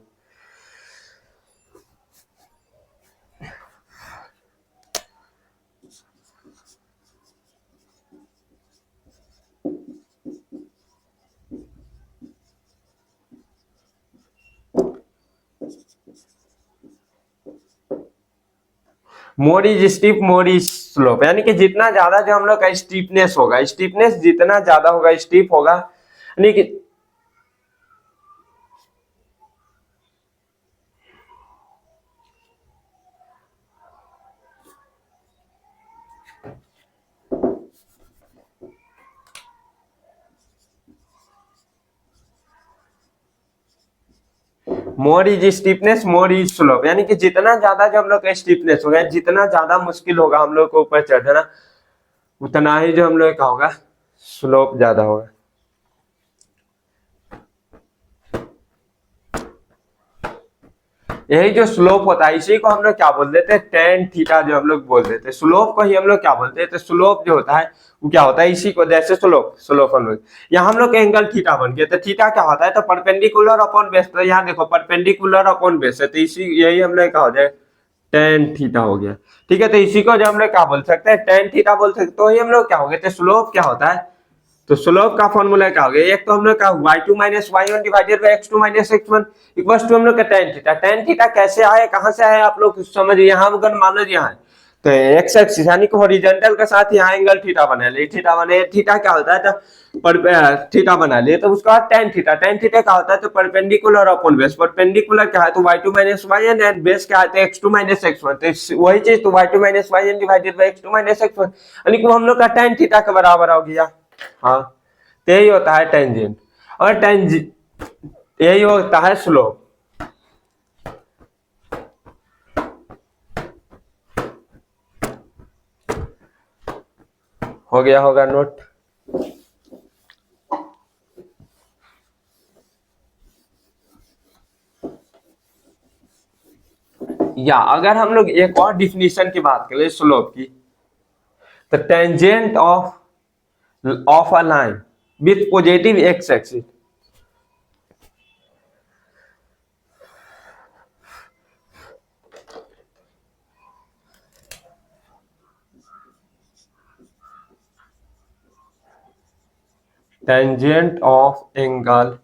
S1: More is steep more is slope, यानी कि जितना ज्यादा जो हम लोग का स्टीपनेस होगा, स्टीपनेस जितना ज्यादा होगा स्टीप होगा, यानी कि more is steepness more is slope, यानी कि जितना ज्यादा जो हम लोग का स्टीपनेस होगा, जितना ज्यादा मुश्किल होगा हम लोग को ऊपर चढ़ना, उतना ही जो हम लोग का होगा स्लोप ज्यादा होगा। यही जो स्लोप होता है इसी को हम लोग क्या बोल देते हैं, टेन थीटा जो हम लोग बोल देते हैं, स्लोप को ही हम लोग क्या बोलते हैं, तो स्लोप जो होता है वो क्या होता है, इसी को जैसे स्लोप स्लोप हम लोग यहाँ हम लोग एंगल थीटा बन गया, तो थीटा क्या होता है, तो परपेंडिकुलर अपॉन बेस, तो यहाँ देखो परपेंडिकुलर अपॉन बेस है, तो इसी यही हम लोग क्या हो जाए, टेन थीटा हो गया, ठीक है। तो इसी को जो हम लोग क्या बोल सकते हैं, टेन थीटा बोल सकते, तो ही हम लोग क्या हो गए, तो स्लोप क्या होता है, तो स्लोप का फॉर्मूला क्या हो गया, एक तो हम लोग का y2 minus y1 divided by x2 minus x1 equals to हम लोग का tan थीटा, tan थीटा कैसे आए, कहां से आए, आप लोग समझिए। यहाँ अगर मान लो यहाँ है तो x एक्सिस यानी कि हॉरिजॉन्टल के साथ यहाँ एंगल थीटा बना ले, थीटा बने, थीटा क्या होता है, तो थीटा बना लिए, तो उसका tan थीटा, tan थीटा क्या होता है, तो परपेंडिकुलर अपॉन बेस, परपेंडिकुलर क्या है, तो y2 minus y1 and base क्या है, तो x2 माइनस x1, तो वही चीज, तो y2 minus y1 divided by x2 minus x1, यानी कि हम लोग का tan थीटा के बराबर हो गया। हाँ, तो यही होता है टेंजेंट, और टेंजेंट यही होता है स्लोप। हो गया होगा नोट। या अगर हम लोग एक और डिफिनीशन की बात करें स्लोप की, तो tangent of a line with positive x axis, tangent of angle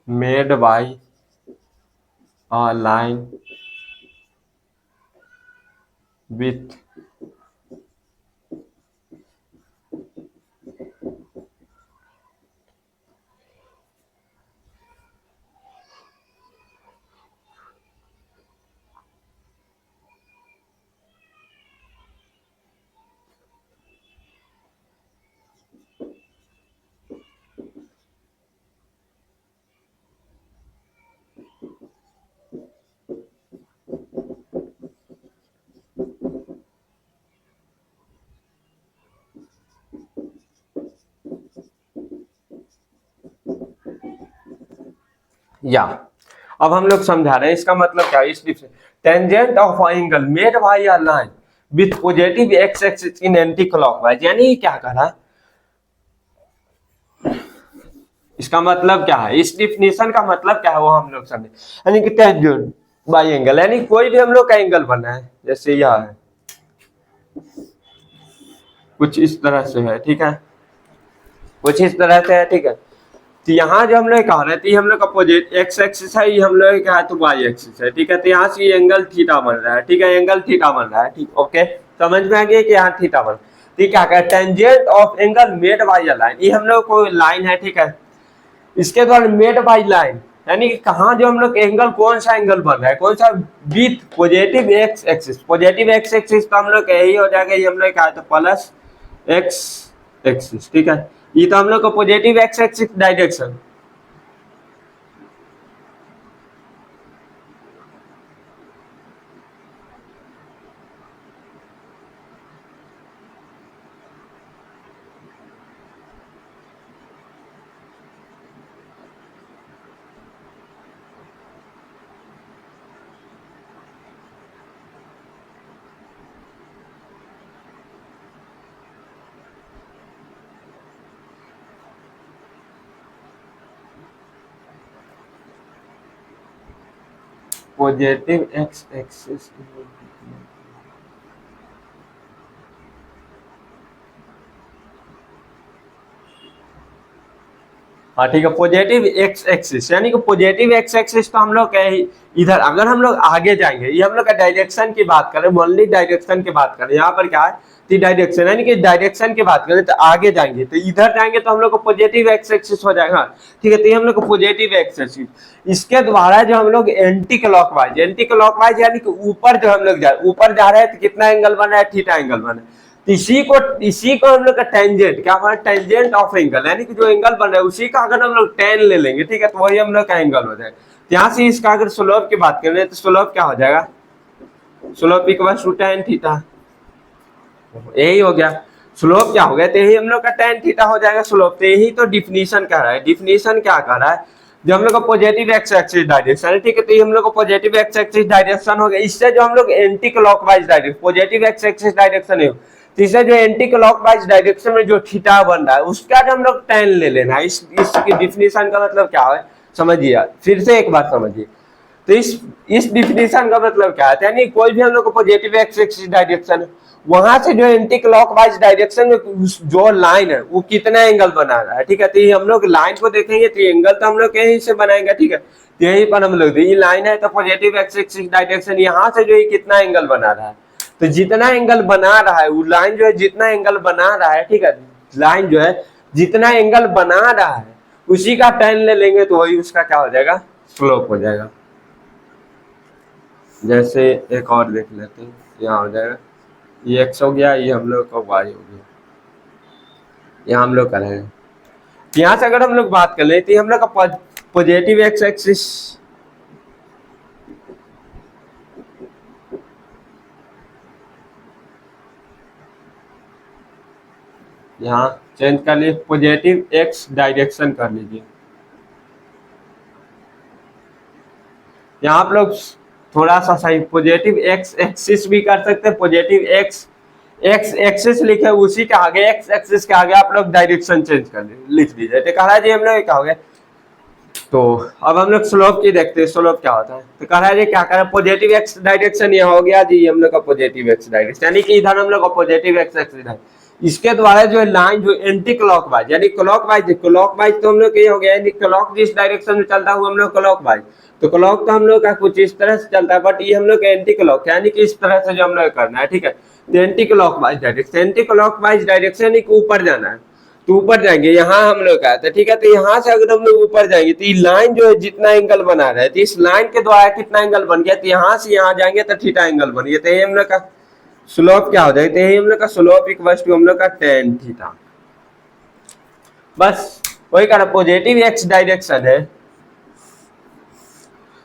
S1: made by a line with या अब हम लोग समझा रहे हैं इसका मतलब क्या है। इस tangent of angle made by a line with positive x axis in anti clockwise, यानी क्या कह रहा है, इसका मतलब क्या है, इस डिफिनेशन का मतलब क्या है वो हम लोग समझे। यानी कि टेंजेंट बाय एंगल यानी कोई भी हम लोग का एंगल बना है, जैसे यह है कुछ इस तरह से है, ठीक है, कुछ इस तरह से है, ठीक है। तो यहाँ जो हम लोग कह रहे थे हम लोग का अपोजिट एक्स एक्सिस है, ये हम लोग क्या है तो वाई एक्सिस है, ठीक है। तो यहाँ से ये एंगल थीटा बन रहा है, ठीक है, एंगल थीटा बन रहा है, ठीक, ओके, समझ में आ गया कि यहाँ थीटा बन, ठीक है। Tangent of angle made by a line, ये हम लोग को लाइन है, ठीक है, इसके द्वारा मेड बाय लाइन यानी कि कहाँ जो हम लोग एंगल कौन सा एंगल बन रहा है, कौन सा, with positive x axis, positive x axis तो हम लोग यही हो जाएगा, ये हम लोग कहा था प्लस एक्स एक्सिस, ठीक है, ये तो हम लोग को positive x axis direction. Positive x axis, हाँ ठीक है, पॉजिटिव एक्स एक्सिस यानी कि पॉजिटिव एक्स एक्सिस तो हम लोग इधर, अगर हम लोग आगे जाएंगे, ये हम लोग का डायरेक्शन की बात करें, ओनली डायरेक्शन की बात करें, यहाँ पर क्या है डायरेक्शन, यानी कि डायरेक्शन की बात करें तो आगे जाएंगे, तो इधर जाएंगे तो हम लोग को पॉजिटिव एक्स एक्सिस हो जाएगा, ठीक है। तो ये हम लोग को पॉजिटिव एक्स एक्सिस, इसके द्वारा जो हम लोग एंटी क्लॉकवाइज यानी कि ऊपर जो हम लोग ऊपर जा रहे हैं तो कितना एंगल बना है, थीटा एंगल बना है। इसी को हम लोग का टेंजेंट क्या हमारा टेंजेंट ऑफ एंगल यानी कि जो एंगल बन रहा है उसी का अगर हम लोग टेन ले लेंगे, ठीक है, तो वही हम लोग का एंगल हो जाएगा। यहाँ से इसका अगर स्लोप की बात करें तो स्लोप क्या हो जाएगा, slope equal to tan theta, यही हो गया स्लोप, क्या हो गया तो यही हम लोग का tan थीटा हो जाएगा स्लोप। तो यही तो डिफिनीशन कह रहा है, डिफिनीशन क्या कह रहा है, जो हम लोग का पॉजिटिव एक्स एक्सिस डायरेक्शन है, ठीक है, तो ये हम लोग को पॉजिटिव एक्स एक्सिस डायरेक्शन हो गया। इससे जो हम लोग anti clockwise direction, positive x axis direction है, तो इससे जो एंटी क्लॉकवाइज डायरेक्शन में जो थीटा बन रहा है उसका जो हम लोग tan ले लेना है। इसकी डिफिनीशन का मतलब क्या है समझिए, फिर से एक बार समझिए। तो इस डिफिनीशन का मतलब क्या है, यानी कोई भी हम लोग को पॉजिटिव एक्स एक्सिस डायरेक्शन है, वहां से जो एंटी क्लॉकवाइज डायरेक्शन में जो लाइन है वो कितना एंगल बना रहा है, ठीक है। तो ये हम लोग लाइन को देखेंगे तो एंगल तो हम लोग यहीं से बनाएंगे, ठीक है, यहीं पर हम लोग ये लाइन है तो पॉजिटिव एक्स एक्सिस डायरेक्शन, यहाँ से जो ये कितना एंगल बना रहा है, तो जितना एंगल बना रहा है वो लाइन जो है जितना एंगल बना रहा है, ठीक है, लाइन जो है जितना एंगल बना रहा है उसी का tan ले लेंगे तो वही उसका क्या हो जाएगा, स्लोप हो जाएगा। जैसे एक और देख लेते हैं, यहाँ हो जाएगा ये x हो गया, ये हम लोग का y हो गया, यहाँ हम लोग करेंगे। यहाँ से अगर हम लोग बात कर ले तो हम लोग का पॉजिटिव एक्स एक्सिस, यहाँ चेंज कर लीजिए, पॉजिटिव एक्स डायरेक्शन कर लीजिए। यहाँ आप लोग थोड़ा सा सही पॉजिटिव एक्स एक्सिस भी कर सकते हैं, पॉजिटिव एक्स एक्सिस लिखे उसी के आगे एक्स एक्सिस के आगे आप लोग डायरेक्शन चेंज कर लिख दीजिए। तो कह रहा है जी हम लोग क्या हो गया, तो अब हम लोग स्लोप की देखते हैं, स्लोप क्या होता है। तो कह रहा है जी क्या कर रहा है, पॉजिटिव एक्स डायरेक्शन यह हो गया जी हम लोग का पॉजिटिव एक्स डायरेक्शन, यानी कि इधर हम लोग का पॉजिटिव एक्स एक्सिस है, इसके द्वारा जो लाइन जो एंटी क्लॉकवाइज यानी क्लॉकवाइज तो हम लोग ये हो गया, यानी क्लॉक जिस डायरेक्शन में चलता है हम लोग क्लॉकवाइज, तो क्लॉक तो हम लोग का कुछ इस तरह से चलता है, बट ये हम लोग एंटी क्लॉक यानी कि इस तरह से जो हम लोग करना है, ठीक है। तो एंटी क्लॉकवाइज डायरेक्शन ऊपर जाना है, तो ऊपर जाएंगे, यहाँ हम लोग का था, ठीक है। तो यहाँ से अगर हम लोग ऊपर जाएंगे तो ये लाइन जो है जितना एंगल बना रहा है, तो इस लाइन के द्वारा कितना एंगल बन गया, तो यहाँ से यहाँ जाएंगे तो थीटा एंगल बन गया, तो ये हम लोग का स्लोप क्या हो जाएगा, तो यही हम लोग का स्लोप इक्वल टू हम लोग का tan थीटा। बस वही कह रहा पॉजिटिव एक्स डायरेक्शन है,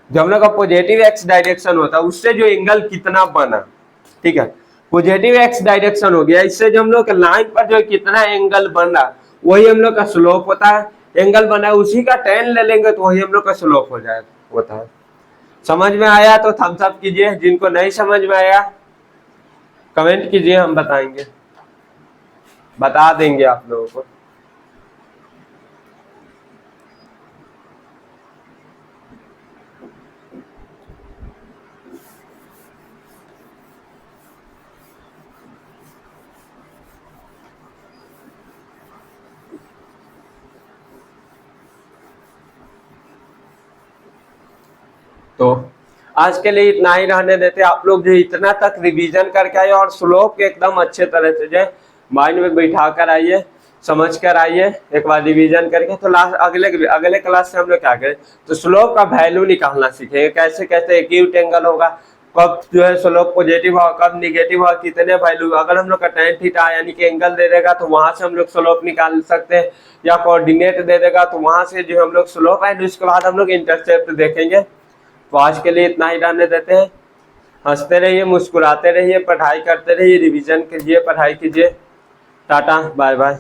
S1: जो हम लोग का पॉजिटिव एक्स डायरेक्शन होता है उससे जो एंगल कितना बना, ठीक है, पॉजिटिव एक्स डायरेक्शन हो गया, इससे जो हम लोग लाइन पर जो कितना एंगल बन रहा वही हम लोग का स्लोप होता है। एंगल बना है उसी का tan ले लेंगे तो वही हम लोग का स्लोप हो जाएगा, होता है। समझ में आया तो थम्स अप कीजिए, जिनको नहीं समझ में आया कमेंट कीजिए, हम बताएंगे, बता देंगे आप लोगों को। तो आज के लिए इतना ही रहने देते। आप लोग जो इतना तक रिवीजन करके आए और स्लोप के एकदम अच्छे तरह से जो माइंड में बैठा कर आइए, समझ कर आइए, एक बार रिवीजन करके तो लास्ट अगले क्लास से हम लोग क्या करें तो स्लोप का वैल्यू निकालना सीखेंगे, कैसे कैसे एक्यूट एंगल होगा, कब जो है स्लोप पॉजिटिव होगा, कब निगेटिव होगा, कितने वैल्यू, अगर हम लोग का tan थीटा यानी कि एंगल दे देगा तो वहां से हम लोग स्लोप निकाल सकते हैं, या कोऑर्डिनेट दे देगा तो वहां से जो हम लोग स्लोप एंड उसके बाद हम लोग इंटरसेप्ट देखेंगे। तो आज के लिए इतना ही रहने देते हैं। हंसते रहिए, मुस्कुराते रहिए, पढ़ाई करते रहिए, रिवीजन कीजिए, पढ़ाई कीजिए। Tata, bye bye.